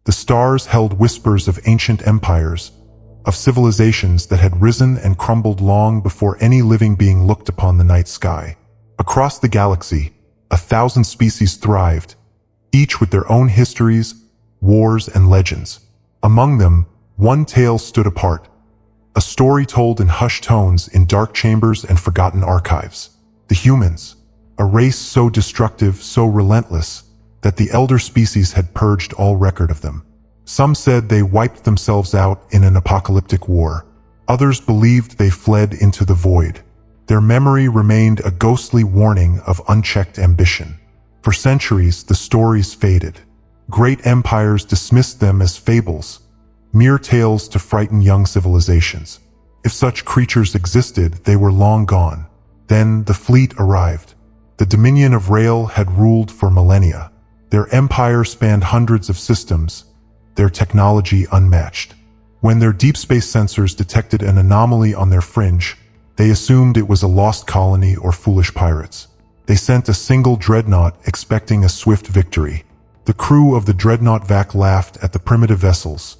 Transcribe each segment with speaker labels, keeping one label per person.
Speaker 1: The stars held whispers of ancient empires, of civilizations that had risen and crumbled long before any living being looked upon the night sky. Across the galaxy, 1,000 species thrived, each with their own histories, wars, and legends. Among them, one tale stood apart, a story told in hushed tones in dark chambers and forgotten archives. The humans, a race so destructive, so relentless, that the elder species had purged all record of them. Some said they wiped themselves out in an apocalyptic war. Others believed they fled into the void. Their memory remained a ghostly warning of unchecked ambition. For centuries, the stories faded. Great empires dismissed them as fables, mere tales to frighten young civilizations. If such creatures existed, they were long gone. Then the fleet arrived. The Dominion of Rail had ruled for millennia. Their empire spanned hundreds of systems, their technology unmatched. When their deep space sensors detected an anomaly on their fringe, they assumed it was a lost colony or foolish pirates. They sent a single dreadnought expecting a swift victory. The crew of the dreadnought Vac laughed at the primitive vessels,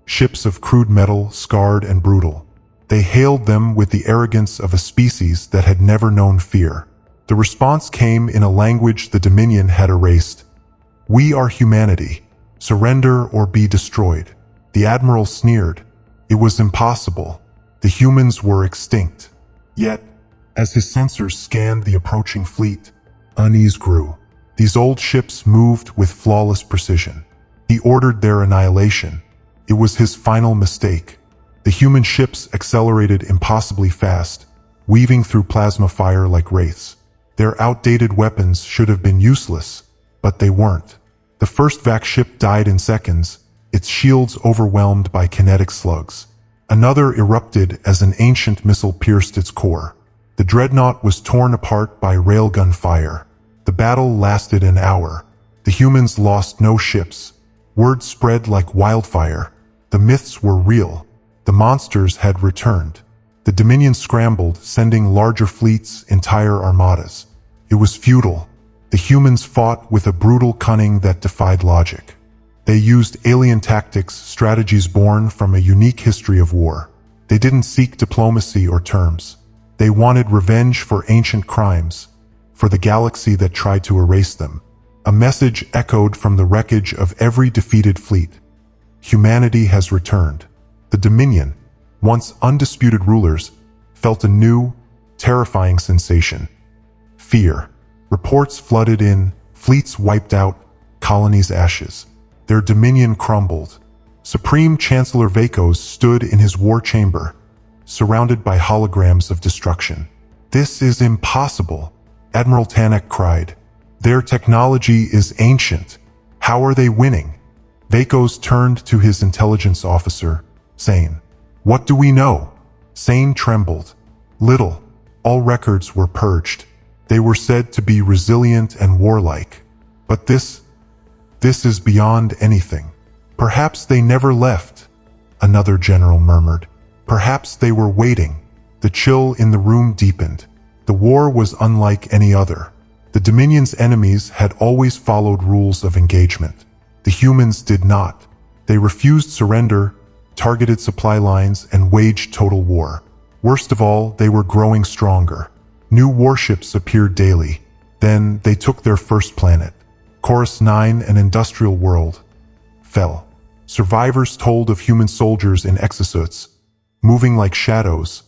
Speaker 1: ships of crude metal, scarred and brutal. They hailed them with the arrogance of a species that had never known fear. The response came in a language the Dominion had erased. "We are humanity. Surrender or be destroyed." The admiral sneered. It was impossible. The humans were extinct. Yet, as his sensors scanned the approaching fleet, unease grew. These old ships moved with flawless precision. He ordered their annihilation. It was his final mistake. The human ships accelerated impossibly fast, weaving through plasma fire like wraiths. Their outdated weapons should have been useless, but they weren't. The first Vac ship died in seconds, its shields overwhelmed by kinetic slugs. Another erupted as an ancient missile pierced its core. The dreadnought was torn apart by railgun fire. The battle lasted an hour. The humans lost no ships. Word spread like wildfire. The myths were real. The monsters had returned. The Dominion scrambled, sending larger fleets, entire armadas. It was futile. The humans fought with a brutal cunning that defied logic. They used alien tactics, strategies born from a unique history of war. They didn't seek diplomacy or terms. They wanted revenge for ancient crimes, for the galaxy that tried to erase them. A message echoed from the wreckage of every defeated fleet. Humanity has returned. The Dominion, once undisputed rulers, felt a new, terrifying sensation. Fear. Reports flooded in, fleets wiped out, colonies ashes. Their dominion crumbled. Supreme Chancellor Vacos stood in his war chamber, surrounded by holograms of destruction. "This is impossible," Admiral Tanak cried. "Their technology is ancient. How are they winning?" Vacos turned to his intelligence officer, Sane. "What do we know?" Sane trembled. "Little. All records were purged. They were said to be resilient and warlike. But this is beyond anything." "Perhaps they never left," another general murmured. "Perhaps they were waiting." The chill in the room deepened. The war was unlike any other. The Dominion's enemies had always followed rules of engagement. The humans did not. They refused surrender, targeted supply lines, and waged total war. Worst of all, they were growing stronger. New warships appeared daily. Then they took their first planet. Chorus 9, an industrial world, fell. Survivors told of human soldiers in exosuits, moving like shadows,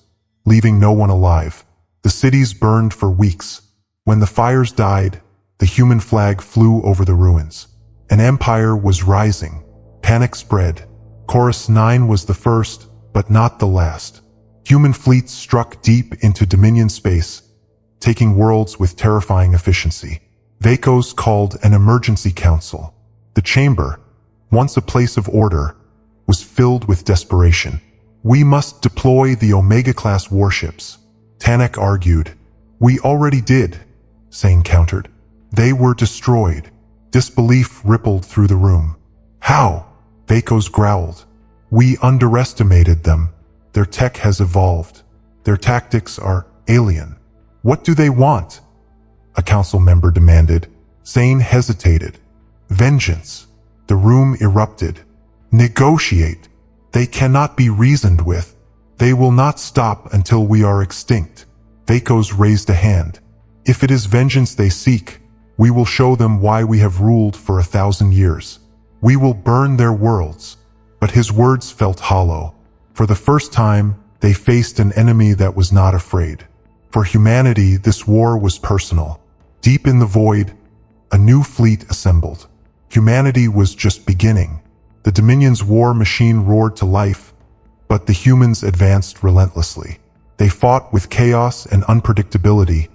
Speaker 1: leaving no one alive. The cities burned for weeks. When the fires died, the human flag flew over the ruins. An empire was rising. Panic spread. Chorus 9 was the first, but not the last. Human fleets struck deep into Dominion space, taking worlds with terrifying efficiency. Vacos called an emergency council. The chamber, once a place of order, was filled with desperation. "We must deploy the Omega-class warships," Tanak argued. "We already did," Sane countered. "They were destroyed." Disbelief rippled through the room. "How?" Vacos growled. "We underestimated them. Their tech has evolved. Their tactics are alien." "What do they want?" a council member demanded. Sane hesitated. "Vengeance." The room erupted. Negotiate. They cannot be reasoned with. They will not stop until we are extinct. Vacos raised a hand. If it is vengeance they seek, we will show them why we have ruled for 1,000 years. We will burn their worlds. But his words felt hollow. For the first time, they faced an enemy that was not afraid. For humanity, this war was personal. Deep in the void, a new fleet assembled. Humanity was just beginning. The Dominion's war machine roared to life, but the humans advanced relentlessly. They fought with chaos and unpredictability,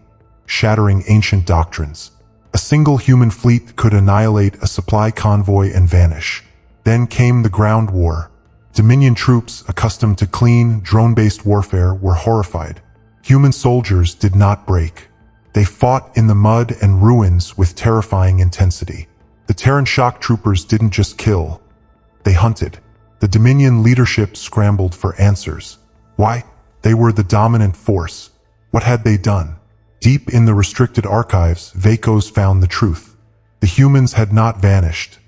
Speaker 1: shattering ancient doctrines. A single human fleet could annihilate a supply convoy and vanish. Then came the ground war. Dominion troops, accustomed to clean, drone-based warfare, were horrified. Human soldiers did not break. They fought in the mud and ruins with terrifying intensity. The Terran shock troopers didn't just kill. They hunted. The Dominion leadership scrambled for answers. Why? They were the dominant force. What had they done? Deep in the restricted archives, Vacos found the truth. The humans had not vanished.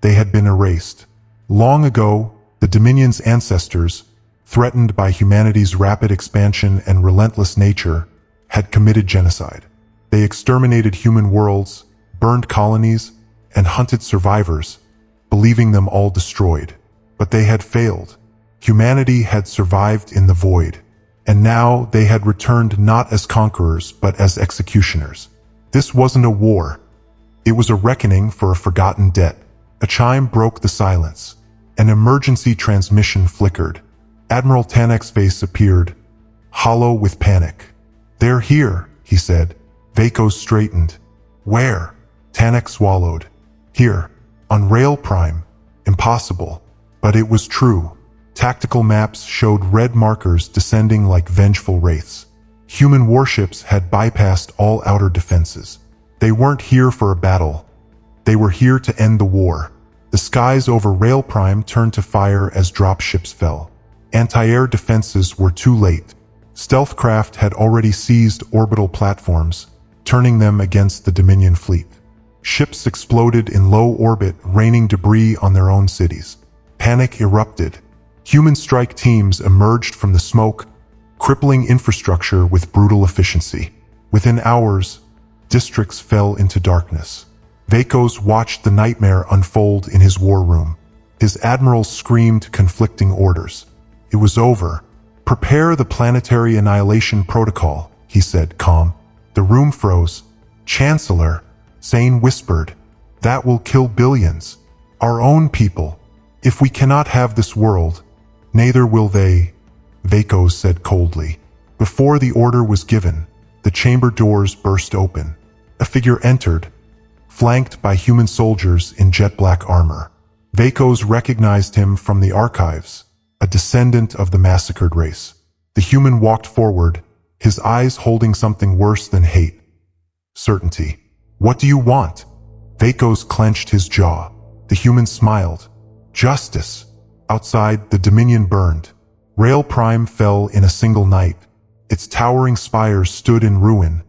Speaker 1: They had been erased. Long ago, the Dominion's ancestors, threatened by humanity's rapid expansion and relentless nature, had committed genocide. They exterminated human worlds, burned colonies, and hunted survivors, believing them all destroyed. But they had failed. Humanity had survived in the void. And now they had returned not as conquerors, but as executioners. This wasn't a war. It was a reckoning for a forgotten debt. A chime broke the silence. An emergency transmission flickered. Admiral Tanek's face appeared, hollow with panic. "They're here," he said. Vacos straightened. "Where?" Tanek swallowed. "Here, on Rail Prime." Impossible. But it was true. Tactical maps showed red markers descending like vengeful wraiths. Human warships had bypassed all outer defenses. They weren't here for a battle. They were here to end the war. The skies over Rail Prime turned to fire as dropships fell. Anti-air defenses were too late. Stealth craft had already seized orbital platforms, turning them against the Dominion fleet. Ships exploded in low orbit, raining debris on their own cities. Panic erupted. Human strike teams emerged from the smoke, crippling infrastructure with brutal efficiency. Within hours, districts fell into darkness. Vacos watched the nightmare unfold in his war room. His admirals screamed conflicting orders. It was over. "Prepare the planetary annihilation protocol," he said, calm. The room froze. "Chancellor," Sane whispered, "that will kill billions. Our own people. If we cannot have this world, neither will they," Vacos said coldly. Before the order was given, the chamber doors burst open. A figure entered, flanked by human soldiers in jet-black armor. Vacos recognized him from the archives, a descendant of the massacred race. The human walked forward, his eyes holding something worse than hate. Certainty. "What do you want?" Vacos clenched his jaw. The human smiled. "Justice." Outside, the Dominion burned. Rail Prime fell in a single night. Its towering spires stood in ruin,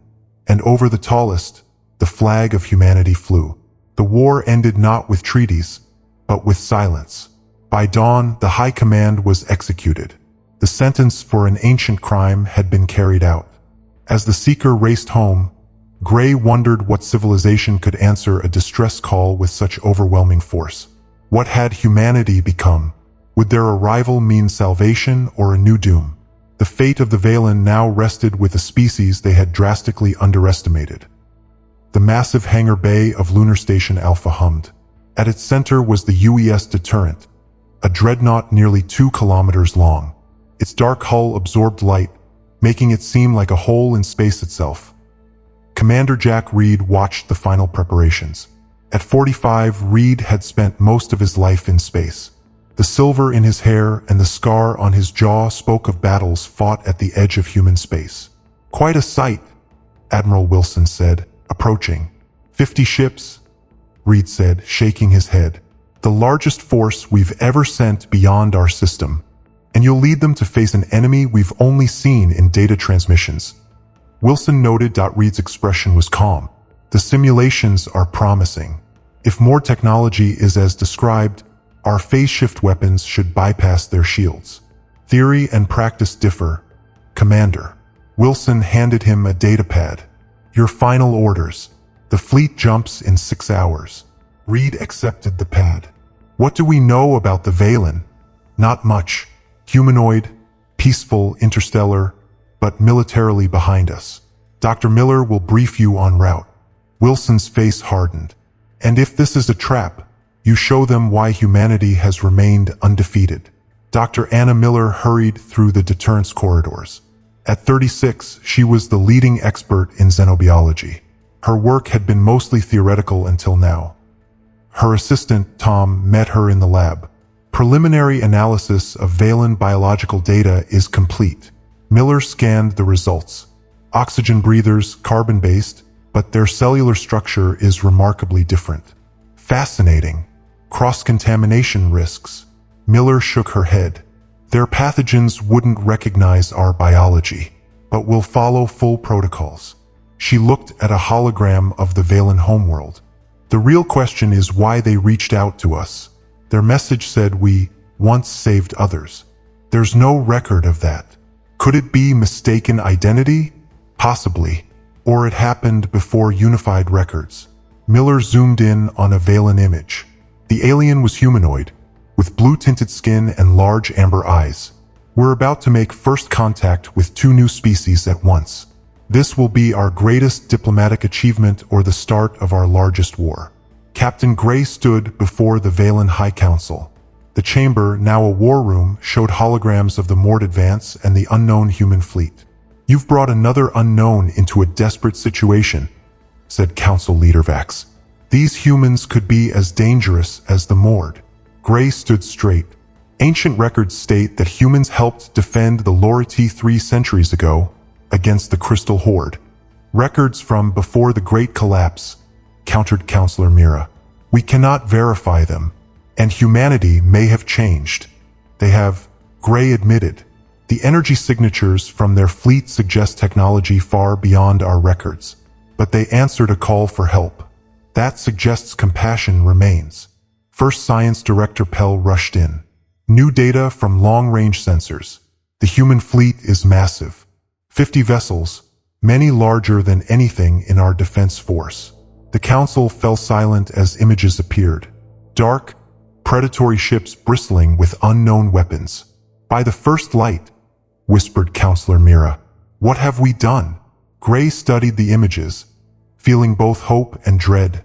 Speaker 1: and over the tallest, the flag of humanity flew. The war ended not with treaties, but with silence. By dawn, the High Command was executed. The sentence for an ancient crime had been carried out. As the Seeker raced home, Gray wondered what civilization could answer a distress call with such overwhelming force. What had humanity become? Would their arrival mean salvation or a new doom? The fate of the Valen now rested with a species they had drastically underestimated. The massive hangar bay of Lunar Station Alpha hummed. At its center was the UES Deterrent, a dreadnought nearly 2 kilometers long. Its dark hull absorbed light, making it seem like a hole in space itself. Commander Jack Reed watched the final preparations. At 45, Reed had spent most of his life in space. The silver in his hair and the scar on his jaw spoke of battles fought at the edge of human space. "Quite a sight," Admiral Wilson said, approaching. 50 ships, Reed said, shaking his head. "The largest force we've ever sent beyond our system. And you'll lead them to face an enemy we've only seen in data transmissions." Wilson noted. Reed's expression was calm. "The simulations are promising. If more technology is as described, Our phase shift weapons should bypass their shields. Theory and practice differ, Commander. Wilson handed him a datapad. Your final orders. The fleet jumps in 6 hours. Reed accepted the pad. What do we know about the Valen? Not much. Humanoid, peaceful, interstellar, but militarily behind us. Dr. Miller will brief you en route. Wilson's face hardened. And if this is a trap, you show them why humanity has remained undefeated. Dr. Anna Miller hurried through the deterrence corridors. At 36, she was the leading expert in xenobiology. Her work had been mostly theoretical until now. Her assistant, Tom, met her in the lab. Preliminary analysis of Valen biological data is complete. Miller scanned the results. Oxygen breathers, carbon-based, but their cellular structure is remarkably different. Fascinating. Cross-contamination risks. Miller shook her head. Their pathogens wouldn't recognize our biology, but will follow full protocols. She looked at a hologram of the Valen homeworld. The real question is why they reached out to us. Their message said we once saved others. There's no record of that. Could it be mistaken identity? Possibly. Or it happened before unified records. Miller zoomed in on a Valen image. The alien was humanoid, with blue-tinted skin and large amber eyes. We're about to make first contact with 2 new species at once. This will be our greatest diplomatic achievement or the start of our largest war. Captain Gray stood before the Valen High Council. The chamber, now a war room, showed holograms of the Mord Advance and the unknown human fleet. You've brought another unknown into a desperate situation, said Council Leader Vax. These humans could be as dangerous as the Mord. Gray stood straight. Ancient records state that humans helped defend the Lority 3 centuries ago against the Crystal Horde. Records from before the Great Collapse, countered Counselor Mira. We cannot verify them, and humanity may have changed. They have, Gray admitted. The energy signatures from their fleet suggest technology far beyond our records, but they answered a call for help. That suggests compassion remains. First Science Director Pell rushed in. New data from long-range sensors. The human fleet is massive. 50 vessels, many larger than anything in our defense force. The council fell silent as images appeared. Dark, predatory ships bristling with unknown weapons. By the first light, whispered Counselor Mira. What have we done? Gray studied the images, feeling both hope and dread.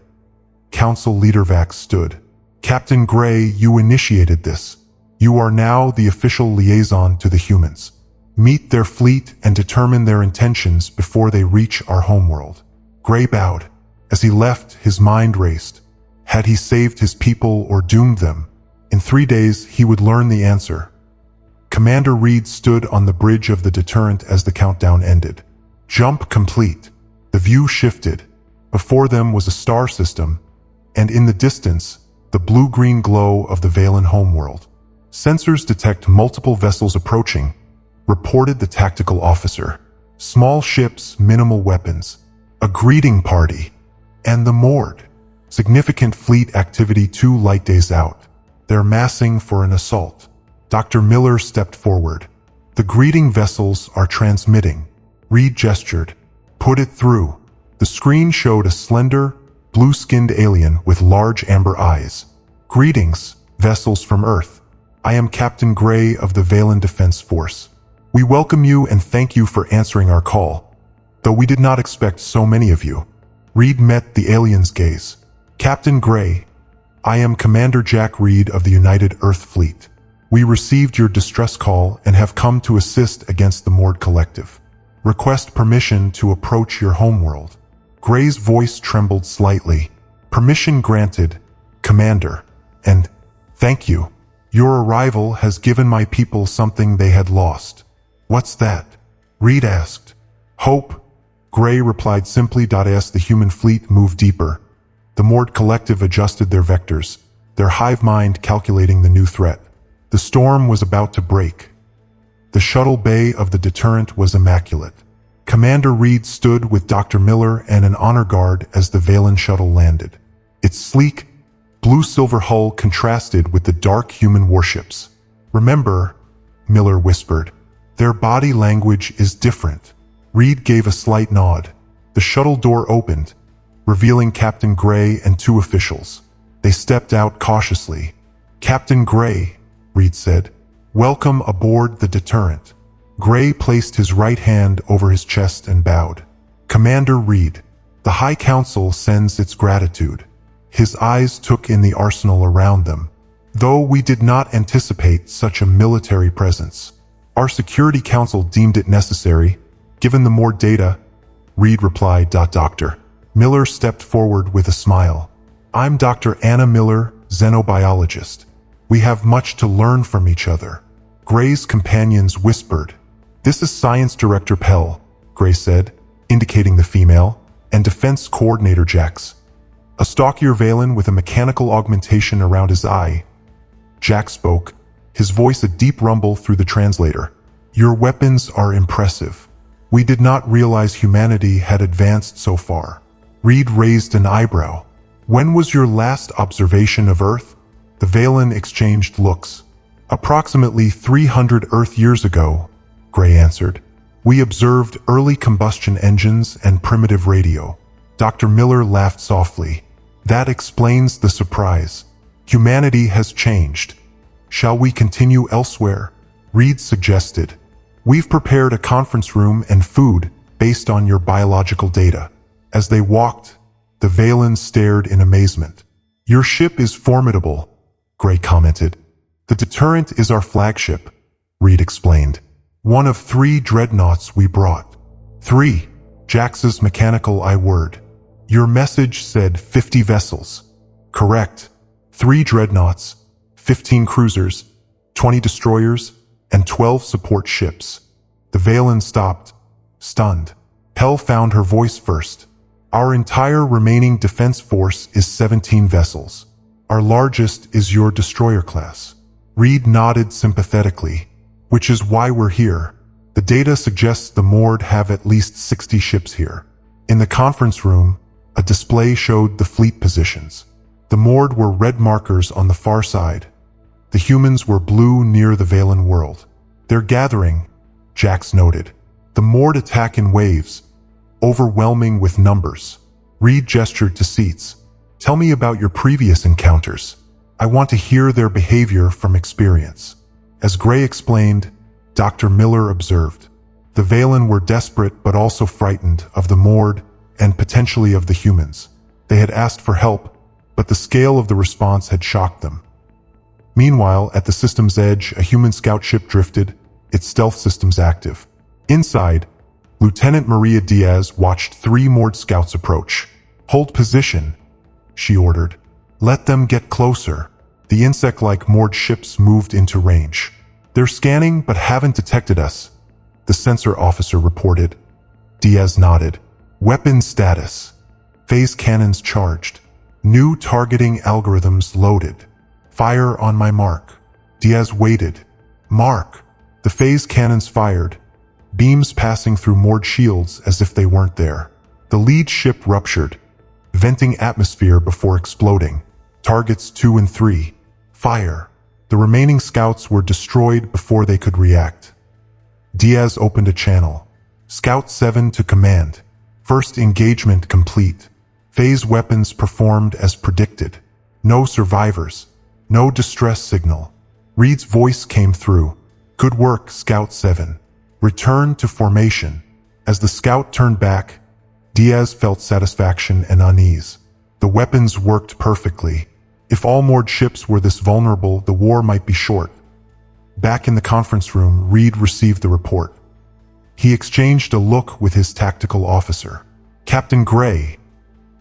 Speaker 1: Council Leader Vax stood. Captain Gray, you initiated this. You are now the official liaison to the humans. Meet their fleet and determine their intentions before they reach our homeworld. Gray bowed. As he left, his mind raced. Had he saved his people or doomed them? In 3 days, he would learn the answer. Commander Reed stood on the bridge of the deterrent as the countdown ended. Jump complete. The view shifted. Before them was a star system, and in the distance, the blue-green glow of the Valen homeworld. Sensors detect multiple vessels approaching, reported the tactical officer. Small ships, minimal weapons. A greeting party. And the Mord. Significant fleet activity 2 light days out. They're massing for an assault. Dr. Miller stepped forward. The greeting vessels are transmitting. Reed gestured. Put it through. The screen showed a slender, blue-skinned alien with large amber eyes. Greetings, vessels from Earth. I am Captain Gray of the Valen Defense Force. We welcome you and thank you for answering our call, though we did not expect so many of you. Reed met the alien's gaze. Captain Gray, I am Commander Jack Reed of the United Earth Fleet. We received your distress call and have come to assist against the Mord Collective. Request permission to approach your homeworld. Gray's voice trembled slightly. Permission granted, Commander. And thank you. Your arrival has given my people something they had lost. What's that? Reed asked. Hope. Gray replied simply. As the human fleet moved deeper, the Mord Collective adjusted their vectors, their hive mind calculating the new threat. The storm was about to break. The shuttle bay of the deterrent was immaculate. Commander Reed stood with Dr. Miller and an honor guard as the Valen shuttle landed. Its sleek, blue-silver hull contrasted with the dark human warships. "Remember," Miller whispered, "their body language is different." Reed gave a slight nod. The shuttle door opened, revealing Captain Gray and two officials. They stepped out cautiously. "Captain Gray," Reed said, "welcome aboard the Deterrent." Gray placed his right hand over his chest and bowed. "Commander Reed, the High Council sends its gratitude." His eyes took in the arsenal around them. "Though we did not anticipate such a military presence, our Security Council deemed it necessary, given the more data," Reed replied. "Dr. Miller stepped forward with a smile. "I'm Dr. Anna Miller, xenobiologist. We have much to learn from each other." Gray's companions whispered. "This is Science Director Pell," Gray said, indicating the female, "and Defense Coordinator Jax." A stockier Valen with a mechanical augmentation around his eye. Jax spoke, his voice a deep rumble through the translator. "Your weapons are impressive. We did not realize humanity had advanced so far." Reed raised an eyebrow. "When was your last observation of Earth?" The Valen exchanged looks. "Approximately 300 Earth years ago," Gray answered. "We observed early combustion engines and primitive radio." Dr. Miller laughed softly. "That explains the surprise. Humanity has changed. Shall we continue elsewhere?" Reed suggested. "We've prepared a conference room and food based on your biological data." As they walked, the Valen stared in amazement. "Your ship is formidable," Gray commented. "The Deterrent is our flagship," Reed explained. "One of 3 dreadnoughts we brought." 3, Jax's mechanical eye word. "Your message said 50 vessels." "Correct. 3 dreadnoughts, 15 cruisers, 20 destroyers, and 12 support ships." The Valen stopped, stunned. Pell found her voice first. "Our entire remaining defense force is 17 vessels. Our largest is your destroyer class." Reed nodded sympathetically. "Which is why we're here. The data suggests the Mord have at least 60 ships here." In the conference room, a display showed the fleet positions. The Mord were red markers on the far side. The humans were blue near the Valen world. "They're gathering," Jax noted. "The Mord attack in waves, overwhelming with numbers." Reed gestured to seats. "Tell me about your previous encounters. I want to hear their behavior from experience." As Gray explained, Dr. Miller observed. The Valen were desperate but also frightened of the Mord and potentially of the humans. They had asked for help, but the scale of the response had shocked them. Meanwhile, at the system's edge, a human scout ship drifted, its stealth systems active. Inside, Lieutenant Maria Diaz watched 3 Mord scouts approach. "Hold position," she ordered. "Let them get closer." The insect-like Mord ships moved into range. "They're scanning but haven't detected us," the sensor officer reported. Diaz nodded. "Weapon status. Phase cannons charged. New targeting algorithms loaded. Fire on my mark." Diaz waited. "Mark." The phase cannons fired, beams passing through Mord shields as if they weren't there. The lead ship ruptured, venting atmosphere before exploding. Targets 2 and 3. Fire. The remaining scouts were destroyed before they could react. Diaz opened a channel. "Scout 7 to command. First engagement complete. Phase weapons performed as predicted. No survivors. No distress signal." Reed's voice came through. "Good work, Scout 7. Return to formation." As the scout turned back, Diaz felt satisfaction and unease. The weapons worked perfectly. If all Mord ships were this vulnerable, the war might be short. Back in the conference room, Reed received the report. He exchanged a look with his tactical officer. "Captain Gray,"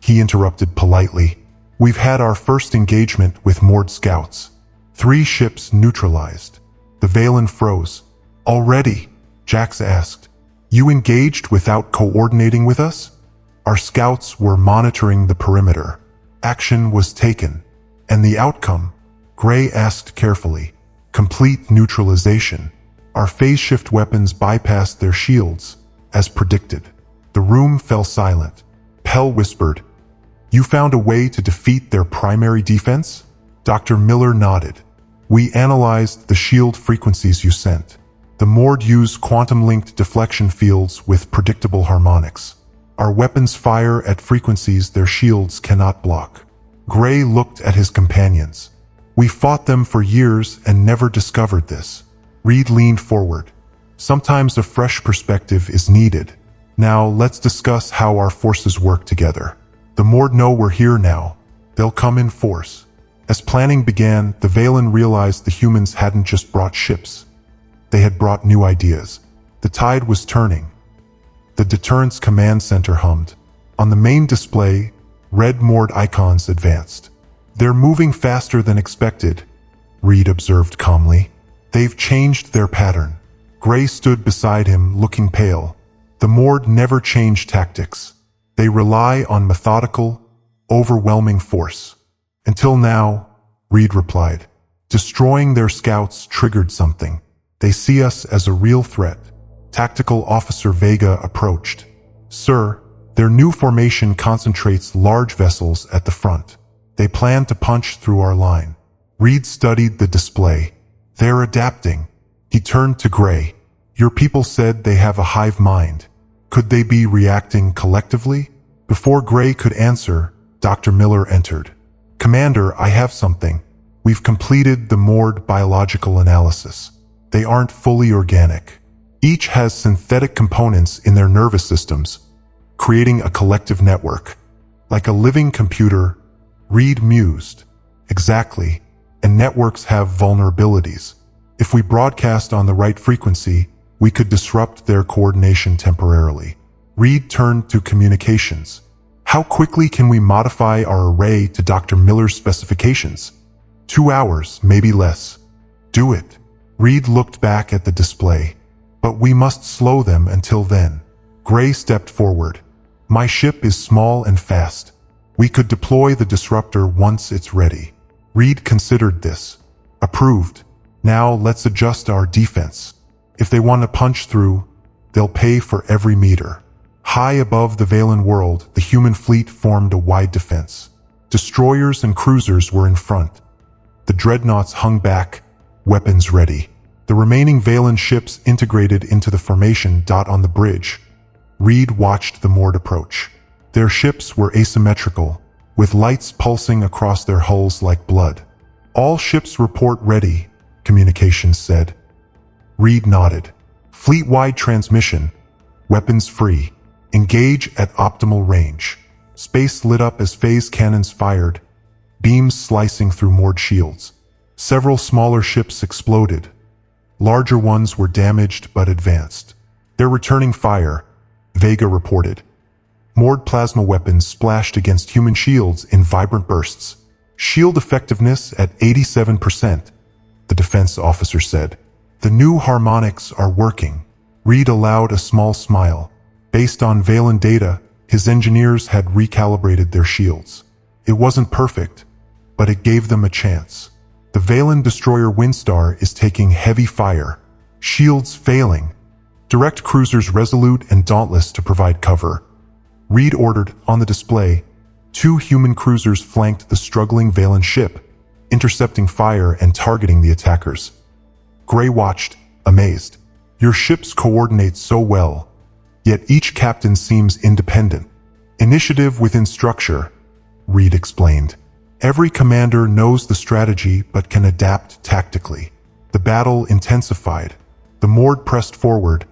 Speaker 1: he interrupted politely, "we've had our first engagement with Mord scouts. 3 ships neutralized." The Valen froze. "Already?" Jax asked. "You engaged without coordinating with us?" "Our scouts were monitoring the perimeter. Action was taken." "And the outcome?" Gray asked carefully. "Complete neutralization. Our phase shift weapons bypassed their shields, as predicted." The room fell silent. Pell whispered, You found a way to defeat their primary defense? Dr. Miller nodded. We analyzed the shield frequencies you sent. The Mord used quantum-linked deflection fields with predictable harmonics. Our weapons fire at frequencies their shields cannot block. Gray looked at his companions. We fought them for years and never discovered this. Reed leaned forward. Sometimes a fresh perspective is needed. Now let's discuss how our forces work together. The Mord know we're here now. They'll come in force. As planning began, the Valen realized the humans hadn't just brought ships. They had brought new ideas. The tide was turning. The Deterrence Command Center hummed. On the main display, red Mord icons advanced. They're moving faster than expected, Reed observed calmly. They've changed their pattern. Gray stood beside him, looking pale. The Mord never change tactics. They rely on methodical, overwhelming force. Until now, Reed replied. Destroying their scouts triggered something. They see us as a real threat. Tactical Officer Vega approached. Sir, their new formation concentrates large vessels at the front. They plan to punch through our line. Reed studied the display. They're adapting. He turned to Gray. Your people said they have a hive mind. Could they be reacting collectively? Before Gray could answer, Dr. Miller entered. Commander, I have something. We've completed the Mord biological analysis. They aren't fully organic. Each has synthetic components in their nervous systems, creating a collective network. Like a living computer, Reed mused. Exactly. And networks have vulnerabilities. If we broadcast on the right frequency, we could disrupt their coordination temporarily. Reed turned to communications. How quickly can we modify our array to Dr. Miller's specifications? 2 hours, maybe less. Do it. Reed looked back at the display. But we must slow them until then. Gray stepped forward. My ship is small and fast. We could deploy the disruptor once it's ready. Reed considered this. Approved. Now let's adjust our defense. If they want to punch through, they'll pay for every meter. High above the Valen world, the human fleet formed a wide defense. Destroyers and cruisers were in front. The dreadnoughts hung back, weapons ready. The remaining Valen ships integrated into the formation. On the bridge, Reed watched the Mord approach. Their ships were asymmetrical, with lights pulsing across their hulls like blood. All ships report ready, communications said. Reed nodded. Fleet-wide transmission. Weapons free. Engage at optimal range. Space lit up as phase cannons fired, beams slicing through Mord shields. Several smaller ships exploded. Larger ones were damaged but advanced. They're returning fire, Vega reported. Mord plasma weapons splashed against human shields in vibrant bursts. Shield effectiveness at 87%, the defense officer said. The new harmonics are working. Reed allowed a small smile. Based on Valen data, his engineers had recalibrated their shields. It wasn't perfect, but it gave them a chance. The Valen destroyer Windstar is taking heavy fire. Shields failing. Direct cruisers Resolute and Dauntless to provide cover. Reed ordered, on the display, 2 human cruisers flanked the struggling Valen ship, intercepting fire and targeting the attackers. Gray watched, amazed. Your ships coordinate so well, yet each captain seems independent. Initiative within structure, Reed explained. Every commander knows the strategy but can adapt tactically. The battle intensified. The Mord pressed forward,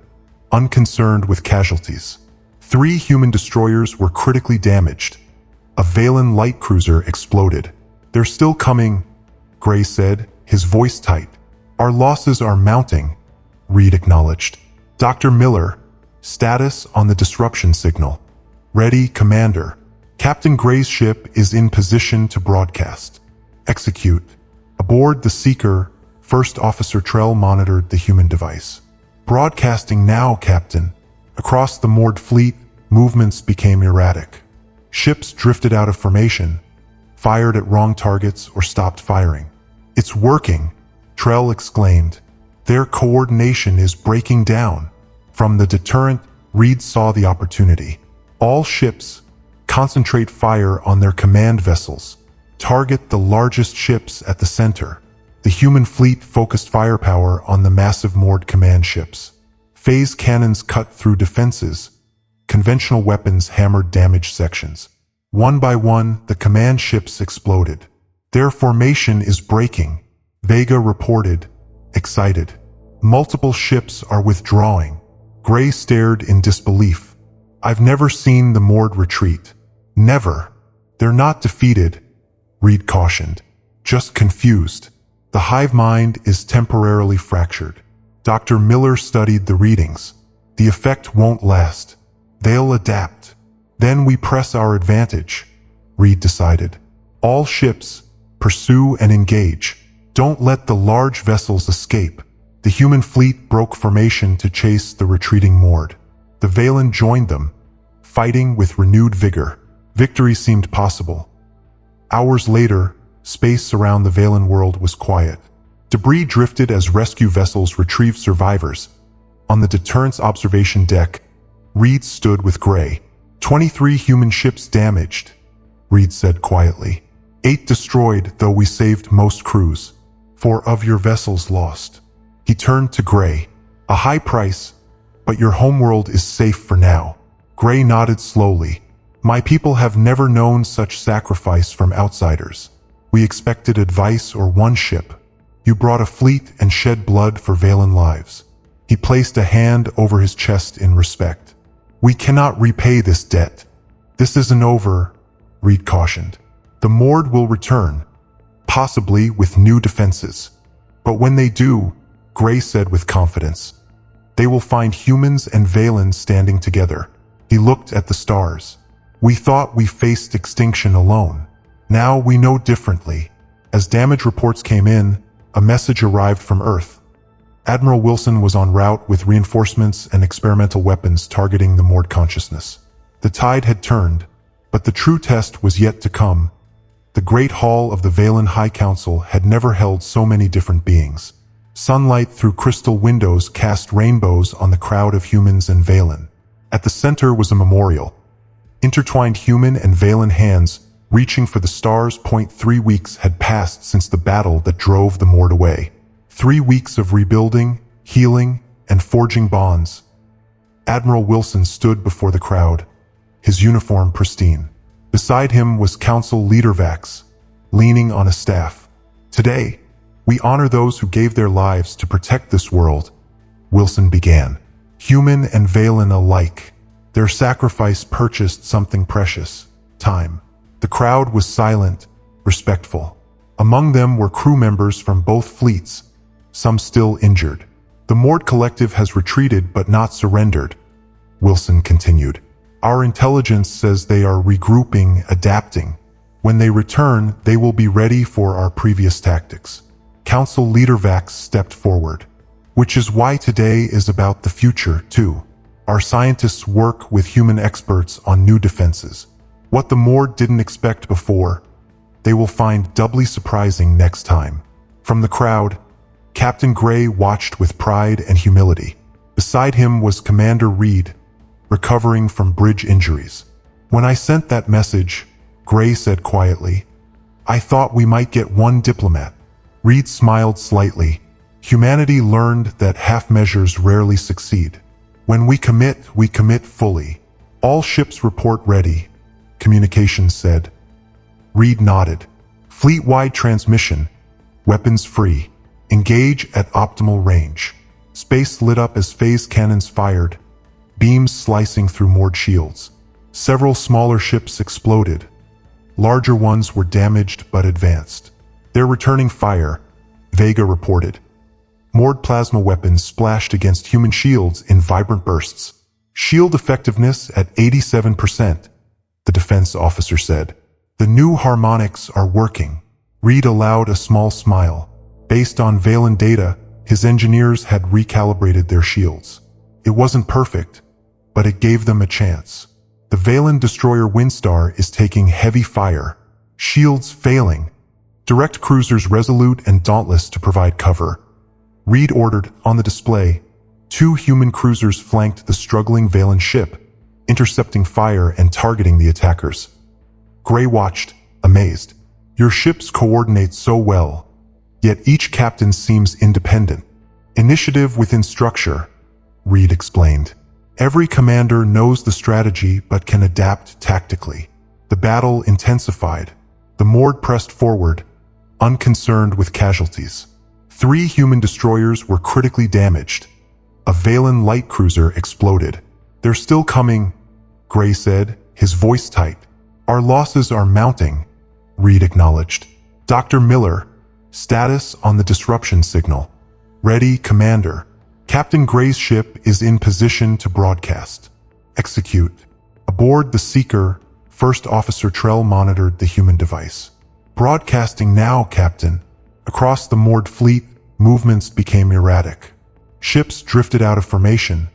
Speaker 1: unconcerned with casualties. 3 human destroyers were critically damaged. A Valen light cruiser exploded. They're still coming, Gray said, his voice tight. Our losses are mounting, Reed acknowledged. Dr. Miller, status on the disruption signal. Ready, Commander. Captain Gray's ship is in position to broadcast. Execute. Aboard the Seeker, First Officer Trell monitored the human device. Broadcasting now, Captain. Across the Mord fleet, movements became erratic. Ships drifted out of formation, fired at wrong targets, or stopped firing. It's working, Trell exclaimed. Their coordination is breaking down. From the deterrent, Reed saw the opportunity. All ships, Concentrate fire on their command vessels. Target the largest ships at the center. The human fleet focused firepower on the massive moored command ships. Phase cannons cut through defenses. Conventional weapons hammered damaged sections. One by one, the command ships exploded. Their formation is breaking, Vega reported, excited. Multiple ships are withdrawing. Gray stared in disbelief. I've never seen the moored retreat. Never. They're not defeated, Reed cautioned. Just confused. The hive mind is temporarily fractured. Dr. Miller studied the readings. The effect won't last. They'll adapt. Then we press our advantage, Reed decided. All ships, pursue and engage. Don't let the large vessels escape. The human fleet broke formation to chase the retreating moored. The Valen joined them, fighting with renewed vigor. Victory seemed possible. Hours later, space around the Valen world was quiet. Debris drifted as rescue vessels retrieved survivors. On the deterrence observation deck, Reed stood with Gray. 23 human ships damaged, Reed said quietly. 8 destroyed, though we saved most crews. 4 of your vessels lost. He turned to Gray. A high price, but your homeworld is safe for now. Gray nodded slowly. My people have never known such sacrifice from outsiders. We expected advice or one ship. You brought a fleet and shed blood for Valen lives. He placed a hand over his chest in respect. We cannot repay this debt. This isn't over, Reed cautioned. The moored will return, possibly with new defenses. But when they do, Gray said with confidence, they will find humans and Valen standing together. He looked at the stars. We thought we faced extinction alone. Now we know differently. As damage reports came in, a message arrived from Earth. Admiral Wilson was en route with reinforcements and experimental weapons targeting the moored consciousness. The tide had turned, but the true test was yet to come. The Great Hall of the Valen High Council had never held so many different beings. Sunlight through crystal windows cast rainbows on the crowd of humans and Valen. At the center was a memorial. Intertwined human and Valen hands, reaching for the stars. 3 weeks had passed since the battle that drove the moored away. 3 weeks of rebuilding, healing, and forging bonds. Admiral Wilson stood before the crowd, his uniform pristine. Beside him was Council Leader Vax, leaning on a staff. Today, we honor those who gave their lives to protect this world, Wilson began. Human and Valen alike. Their sacrifice purchased something precious, time. The crowd was silent, respectful. Among them were crew members from both fleets, some still injured. The moored collective has retreated but not surrendered, Wilson continued. Our intelligence says they are regrouping, adapting. When they return, they will be ready for our previous tactics. Council Leader Vax stepped forward. Which is why today is about the future, too. Our scientists work with human experts on new defenses. What the moored didn't expect before, they will find doubly surprising next time. From the crowd, Captain Gray watched with pride and humility. Beside him was Commander Reed, recovering from bridge injuries. When I sent that message, Gray said quietly, I thought we might get one diplomat. Reed smiled slightly. Humanity learned that half measures rarely succeed. When we commit fully. All ships report ready, communications said. Reed nodded. Fleet-wide transmission. Weapons free. Engage at optimal range. Space lit up as phase cannons fired, beams slicing through moored shields. Several smaller ships exploded. Larger ones were damaged but advanced. They're returning fire, Vega reported. Moored plasma weapons splashed against human shields in vibrant bursts. Shield effectiveness at 87%, the defense officer said. The new harmonics are working. Reed allowed a small smile. Based on Valen data, his engineers had recalibrated their shields. It wasn't perfect, but it gave them a chance. The Valen destroyer Windstar is taking heavy fire. Shields failing. Direct cruisers Resolute and Dauntless to provide cover. Reed ordered, on the display, 2 human cruisers flanked the struggling Valen ship. intercepting fire and targeting the attackers. Gray watched, amazed. Your ships coordinate so well, yet each captain seems independent. Initiative within structure, Reed explained. Every commander knows the strategy but can adapt tactically. The battle intensified. The Mord pressed forward, unconcerned with casualties. 3 human destroyers were critically damaged. A Valen light cruiser exploded. They're still coming, Gray said, his voice tight. Our losses are mounting, Reed acknowledged. Dr. Miller, status on the disruption signal. Ready, Commander. Captain Gray's ship is in position to broadcast. Execute. Aboard the Seeker, First Officer Trell monitored the human device. Broadcasting now, Captain. Across the moored fleet, movements became erratic. Ships drifted out of formation,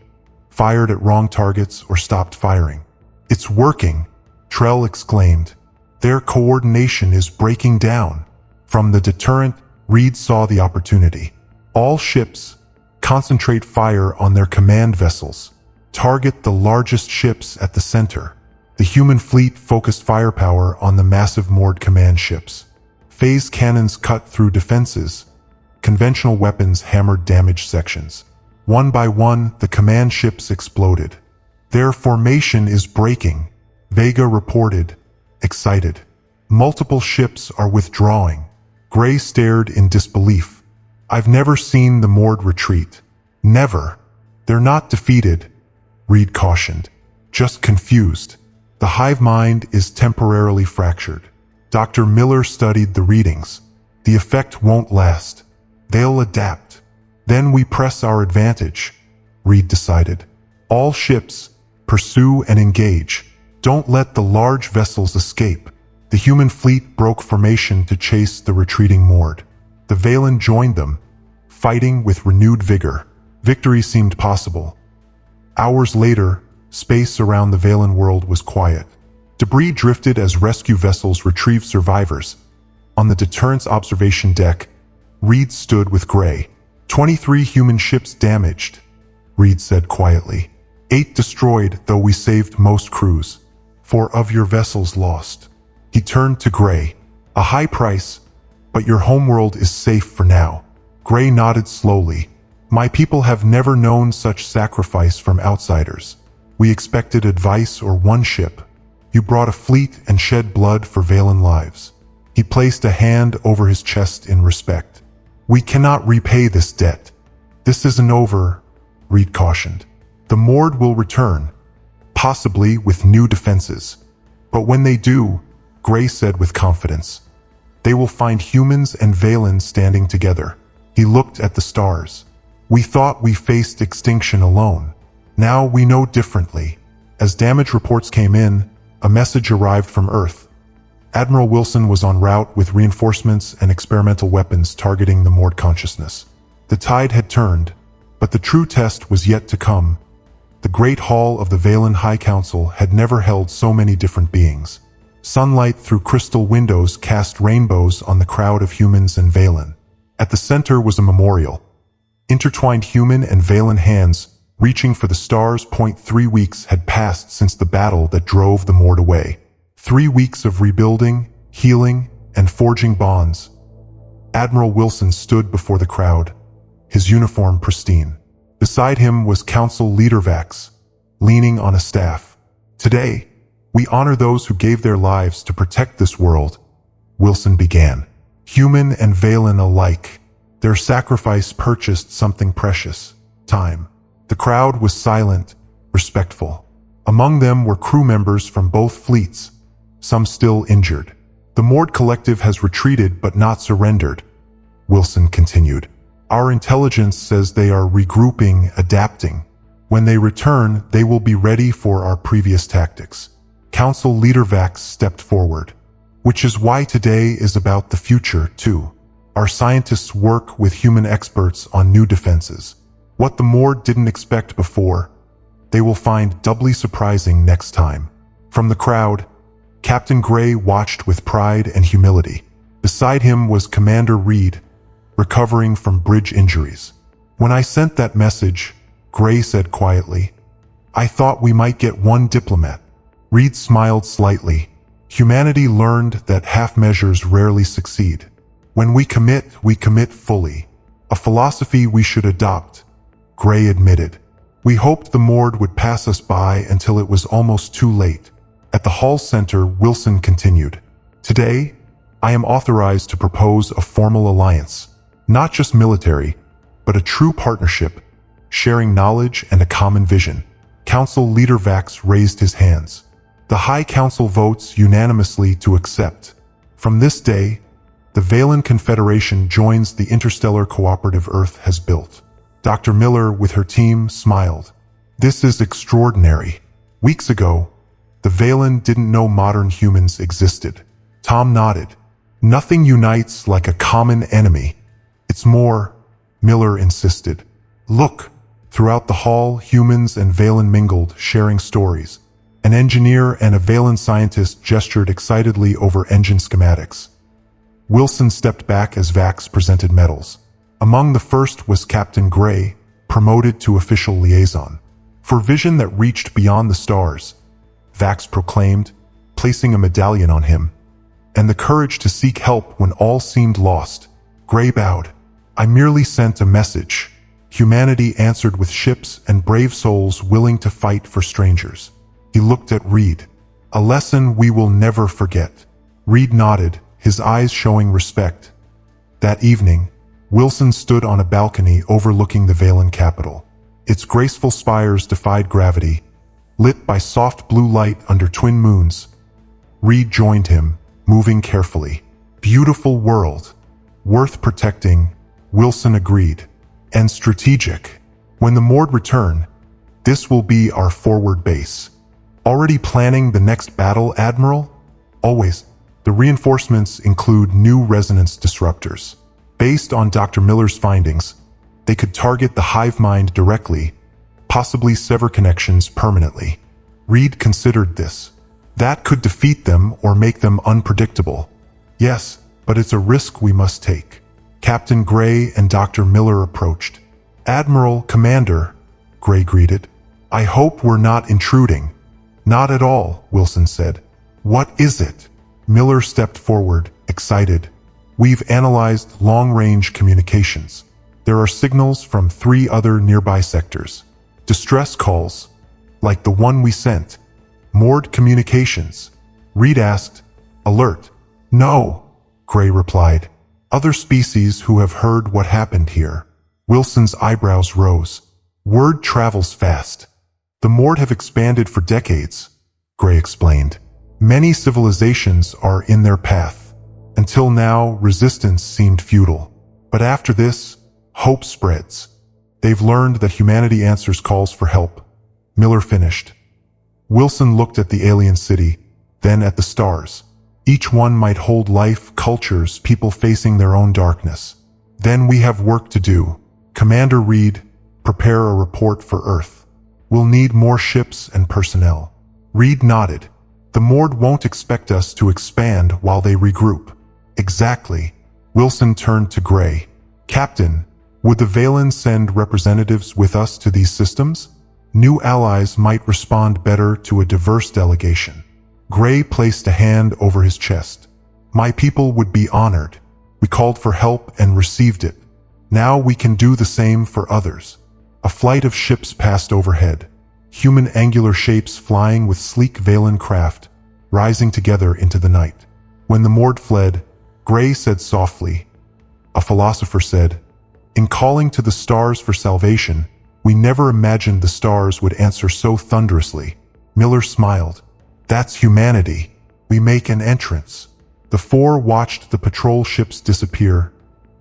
Speaker 1: fired at wrong targets, or stopped firing. It's working, Trell exclaimed. Their coordination is breaking down. From the deterrent, Reed saw the opportunity. All ships, concentrate fire on their command vessels. Target the largest ships at the center. The human fleet focused firepower on the massive moored command ships. Phase cannons cut through defenses. Conventional weapons hammered damaged sections. One by one, the command ships exploded. Their formation is breaking, Vega reported, excited. Multiple ships are withdrawing. Gray stared in disbelief. I've never seen the moored retreat. Never. They're not defeated, Reed cautioned. Just confused. The hive mind is temporarily fractured. Dr. Miller studied the readings. The effect won't last. They'll adapt. Then we press our advantage, Reed decided. All ships, pursue and engage. Don't let the large vessels escape. The human fleet broke formation to chase the retreating Mord. The Valen joined them, fighting with renewed vigor. Victory seemed possible. Hours later, space around the Valen world was quiet. Debris drifted as rescue vessels retrieved survivors. On the deterrence observation deck, Reed stood with Gray. 23 human ships damaged, Reed said quietly. 8 destroyed, though we saved most crews. 4 of your vessels lost. He turned to Gray. A high price, but your homeworld is safe for now. Gray nodded slowly. My people have never known such sacrifice from outsiders. We expected advice or one ship. You brought a fleet and shed blood for Valen lives. He placed a hand over his chest in respect. We cannot repay this debt. This isn't over, Reed cautioned. The Mord will return, possibly with new defenses. But when they do, Gray said with confidence, they will find humans and Valen standing together. He looked at the stars. We thought we faced extinction alone. Now we know differently. As damage reports came in, a message arrived from Earth. Admiral Wilson was en route with reinforcements and experimental weapons targeting the Mord consciousness. The tide had turned, but the true test was yet to come. The Great Hall of the Valen High Council had never held so many different beings. Sunlight through crystal windows cast rainbows on the crowd of humans and Valen. At the center was a memorial. Intertwined human and Valen hands, reaching for the stars. 3 weeks had passed since the battle that drove the Mord away. 3 weeks of rebuilding, healing, and forging bonds. Admiral Wilson stood before the crowd, his uniform pristine. Beside him was Council Leader Vax, leaning on a staff. Today, we honor those who gave their lives to protect this world, Wilson began. Human and Valen alike. Their sacrifice purchased something precious, time. The crowd was silent, respectful. Among them were crew members from both fleets, some still injured. The Mord Collective has retreated but not surrendered, Wilson continued. Our intelligence says they are regrouping, adapting. When they return, they will be ready for our previous tactics. Council Leader Vax stepped forward. Which is why today is about the future, too. Our scientists work with human experts on new defenses. What the Mord didn't expect before, they will find doubly surprising next time. From the crowd, Captain Gray watched with pride and humility. Beside him was Commander Reed, recovering from bridge injuries. When I sent that message, Gray said quietly, I thought we might get one diplomat. Reed smiled slightly. Humanity learned that half measures rarely succeed. When we commit fully. A philosophy we should adopt, Gray admitted. We hoped the Mord would pass us by until it was almost too late. At the hall center, Wilson continued. Today, I am authorized to propose a formal alliance. Not just military, but a true partnership, sharing knowledge and a common vision. Council Leader Vax raised his hands. The High Council votes unanimously to accept. From this day, the Valen Confederation joins the interstellar cooperative Earth has built. Dr. Miller, with her team, smiled. This is extraordinary. Weeks ago, the Valen didn't know modern humans existed. Tom nodded. Nothing unites like a common enemy. It's more, Miller insisted. Look. Throughout the hall, humans and Valen mingled, sharing stories. An engineer and a Valen scientist gestured excitedly over engine schematics. Wilson stepped back as Vax presented medals. Among the first was Captain Gray, promoted to official liaison. For vision that reached beyond the stars, Vax proclaimed, placing a medallion on him. And the courage to seek help when all seemed lost. Gray bowed. I merely sent a message. Humanity answered with ships and brave souls willing to fight for strangers. He looked at Reed. A lesson we will never forget. Reed nodded, his eyes showing respect. That evening, Wilson stood on a balcony overlooking the Valen capital. Its graceful spires defied gravity, lit by soft blue light under twin moons. Reed joined him, moving carefully. Beautiful world. Worth protecting, Wilson agreed. And strategic. When the Mord return, this will be our forward base. Already planning the next battle, Admiral? Always. The reinforcements include new resonance disruptors. Based on Dr. Miller's findings, they could target the hive mind directly, possibly sever connections permanently. Reed considered this. That could defeat them or make them unpredictable. Yes, but it's a risk we must take. Captain Gray and Dr. Miller approached. Admiral, Commander, Gray greeted. I hope we're not intruding. Not at all, Wilson said. What is it? Miller stepped forward, excited. We've analyzed long-range communications. There are signals from 3 other nearby sectors. Distress calls, like the one we sent. Moored communications. Reed asked. Alert. No, Gray replied. Other species who have heard what happened here. Wilson's eyebrows rose. Word travels fast. The Mord have expanded for decades, Gray explained. Many civilizations are in their path. Until now, resistance seemed futile. But after this, hope spreads. They've learned that humanity answers calls for help. Miller finished. Wilson looked at the alien city, then at the stars. Each one might hold life, cultures, people facing their own darkness. Then we have work to do. Commander Reed, prepare a report for Earth. We'll need more ships and personnel. Reed nodded. The Mord won't expect us to expand while they regroup. Exactly. Wilson turned to Gray. Captain, would the Valen send representatives with us to these systems? New allies might respond better to a diverse delegation. Gray placed a hand over his chest. My people would be honored. We called for help and received it. Now we can do the same for others. A flight of ships passed overhead. Human angular shapes flying with sleek Valen craft, rising together into the night. When the Mord fled, Gray said softly, a philosopher said, in calling to the stars for salvation, we never imagined the stars would answer so thunderously. Miller smiled. That's humanity. We make an entrance. The 4 watched the patrol ships disappear,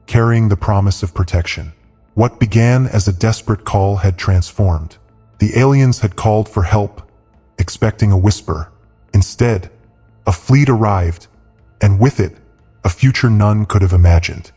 Speaker 1: carrying the promise of protection. What began as a desperate call had transformed. The aliens had called for help, expecting a whisper. Instead, a fleet arrived, and with it, a future none could have imagined.